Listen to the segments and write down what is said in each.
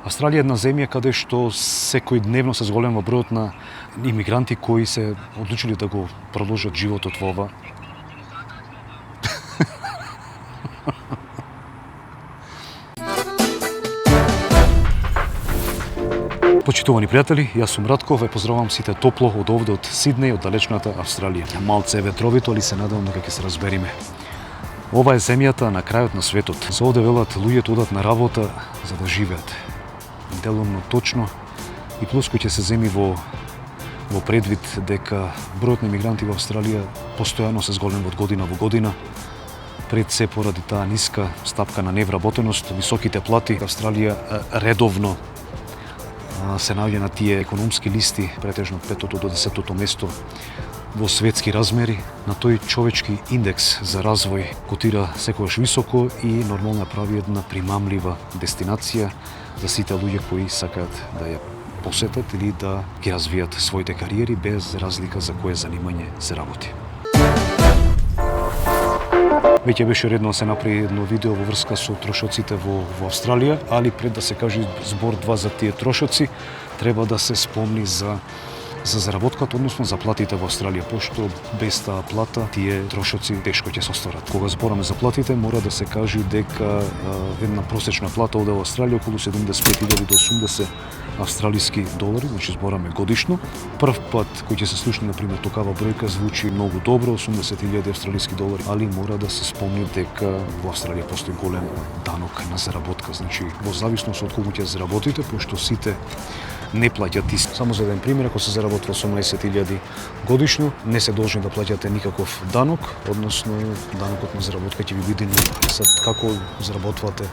Австралија е една земја каде што секојдневно се зголема бројот на имигранти кои се одлучили да го продолжат животот во ова. Почитувани пријатели, јас сум Радко, ве поздравувам сите топло од овде, од Сиднеј, од далечната Австралија. Малце е ветровито, али се надевам дека ќе се разбериме. Ова е земјата на крајот на светот. За овде велат луѓето одат на работа за да живеат. Делумно точно и плюс кој ќе се земи во предвид дека бројот на имигранти во Австралија постојано се зголемува од година во година. Пред се поради таа ниска стапка на невработеност, високите плати, Австралија редовно се наоѓа на тие економски листи, претежно 5-то до 10-то место во светски размери. На тој човечки индекс за развој котира секогаш високо и нормално прави една примамлива дестинација за сите луѓе кои сакаат да ја посетат или да ги развијат своите кариери без разлика за кое занимање се работи. Веќе беше редно да се направи едно видео во врска со трошоците во Австралија, али пред да се каже збор два за тие трошоци, треба да се спомни за заработката, односно за платите во Австралија, пошто без таа плата тие трошоци тешко ќе се остварат. Кога збораме за платите, мора да се каже дека една просечна плата овде во Австралија околу 75.000 до 80 австралиски долари, значи збораме годишно. Прв пат кој ќе се слушне на пример такава бројка звучи многу добро, 80.000 австралиски долари, али мора да се спомни дека во Австралија постои голем данок на заработка, значи во зависност од колку ќе заработите, пошто сите не плаќат исто. Само за еден пример, ако се заработува 18.000 годишно, не се должни да плаќате никаков данок, односно данокот на заработка ќе ви биде нула. Сад како заработувате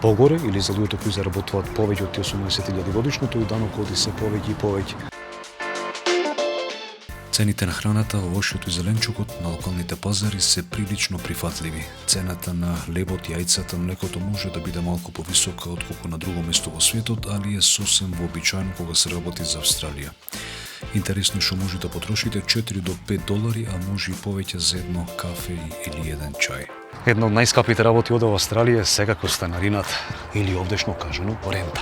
погоре или за луѓето кои заработуваат повеќе од 18.000 годишно, тој данок оди се повеќе и повеќе. Цените на храната, овошјето и зеленчукот на локалните пазари се прилично прифатливи. Цената на лебот, јајцата, млекото може да биде малку повисока отколку на друго место во светот, али е сосем вообичаено кога се работи за Австралија. Интересно што може да потрошите 4 до 5 долари, а може и повеќе за едно кафе или еден чај. Една од најскапите работи овде во Австралија е секако станарината, или овдешно кажано рента.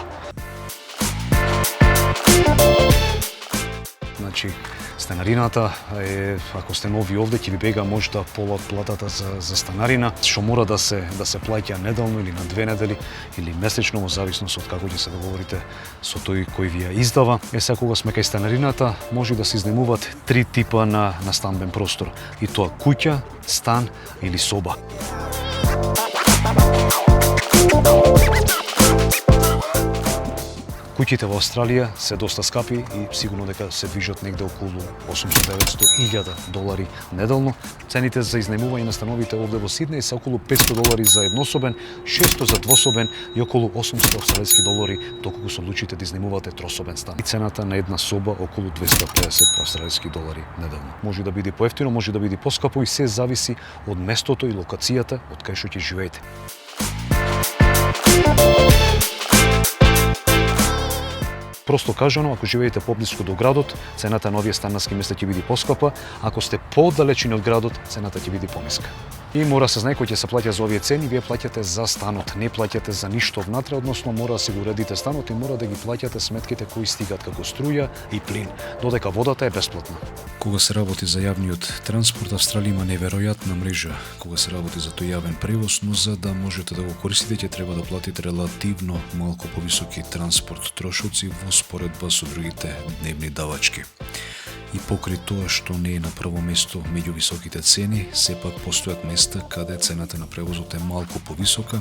Значи, станарината е, ако сте нови овде, ќе ви бега можда пола од платата за станарина, што мора да се плаќа неделно или на 2 недели или месечно, во зависност од како ќе се договорите со тој кој ви ја издава. Сега кога сме кај станарината, може да се изнемуваат 3 типа на станбен простор, и тоа куќа, стан или соба. Куќите во Австралија се доста скапи и сигурно дека се движат негде околу 800-900 долари неделно. Цените за изнемување на становите овде во Сиднеј се околу 500 долари за еднособен, 600 за двособен и околу 800 австралиски долари доколку се одлучите да изнемувате трособен стан. И цената на една соба околу 250 австралиски долари неделно. Може да биде поевтино, може да биде поскапо и се зависи од местото и локацијата од кај што ќе живеете. Просто кажано, ако живеете поблиску до градот, цената на овие станарски места ќе биде поскапа, ако сте подалечени од градот, цената ќе биде пониска. И мора се знае кој ќе се плаќа за овие цени, вие плаќате за станот, не плаќате за ништо внатре, односно мора да си го уредите станот и мора да ги плаќате сметките кои стигаат како струја и плин, додека водата е бесплатна. Кога се работи за јавниот транспорт, Австралија има неверојатна мрежа кога се работи за тој јавен превоз, но за да можете да го користите, ќе треба да платите релативно малку повисоки транспорт трошоци во споредба со другите дневни давачки. И покрај тоа што не е на прво место меѓу високите цени, сепак постојат места каде цената на превозот е малку повисока.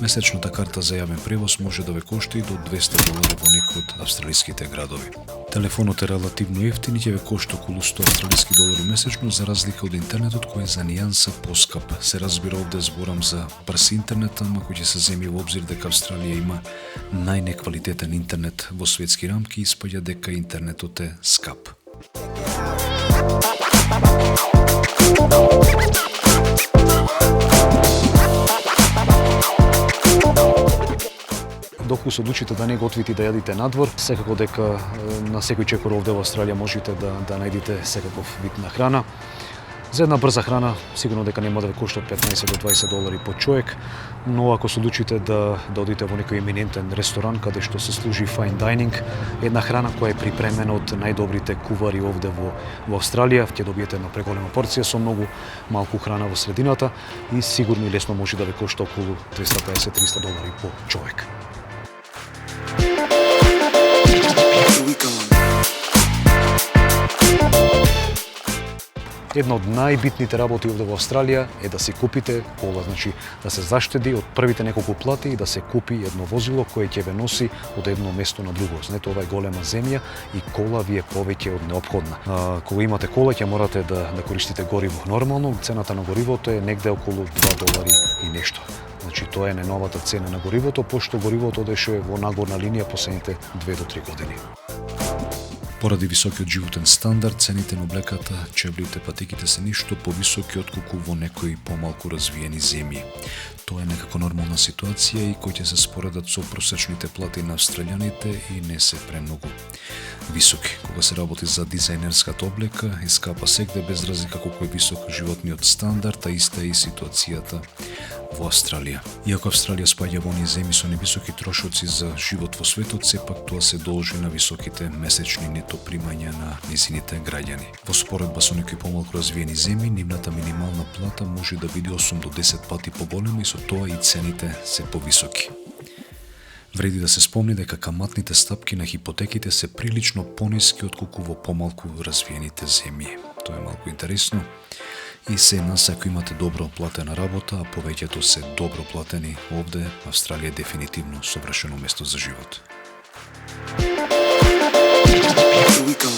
Месечната карта за јавен превоз може да ве кошта и до 200 долари во некои од австралиските градови. Телефонот е релативно ефтин и ќе ве кошта околу 100 австралиски долари месечно, за разлика од интернетот кој е за нијанса поскап. Се разбира, овде зборам за брз интернет, ама кој ќе се земи во обзир дека Австралија има најнеквалитетен интернет во светски рамки, испаѓа дека интернетот е скап. Доколку се одлучите да не готвите и да јадите надвор, секако дека на секој чекор овде во Австралија можете да најдете секаков вид на храна. За една брза храна сигурно дека нема да ве кошта од 15 до 20 долари по човек, но ако се одлучите да одите во некој еминентен ресторан каде што се служи fine dining, една храна која е припремена од најдобрите кувари овде во Австралија, ќе добиете една преголема порција со многу малку храна во средината и сигурно и лесно може да ве кошта околу 250-300 долари по човек. Една од најбитните работи овде во Австралија е да си купите кола, значи да се заштеди од првите неколку плати и да се купи едно возило кое ќе ве носи од едно место на друго. Знаете, ова е голема земја и кола ви е повеќе од неопходна. Кога имате кола ќе морате да користите гориво. Нормално цената на горивото е негде околу 2 долари и нешто. Значи тоа е најновата цена на горивото, пошто горивото одеше во нагорна линија последните 2 до 3 години. Поради високиот животен стандард, цените на облеката, чевлите, патиките се ништо повисоки отколку во некои помалку развиени земји. Тоа е некако нормална ситуација и кој ќе се споредат со просечните плати на австралјаните и не се премногу високи. Кога се работи за дизајнерската облека, искапа сегде без разлика колку е висок животниот стандард, а иста е и ситуацијата во Австралија. Иако Австралија спаѓа во оние земји со невисоки трошоци за живот во светот, сепак тоа се должи на високите месечни нето примања на нејзините граѓани. Во споредба со некои помалку развиени земји, нивната минимална плата може да биде 8 до 10 пати поголема и со тоа и цените се повисоки. Вреди да се спомни дека каматните стапки на хипотеките се прилично пониски отколку во помалку развиените земји. Тоа е малку интересно. И се нас, ако имате добро платена работа, а повеќето се добро платени, овде Австралија е дефинитивно совршено место за живот. Here we go.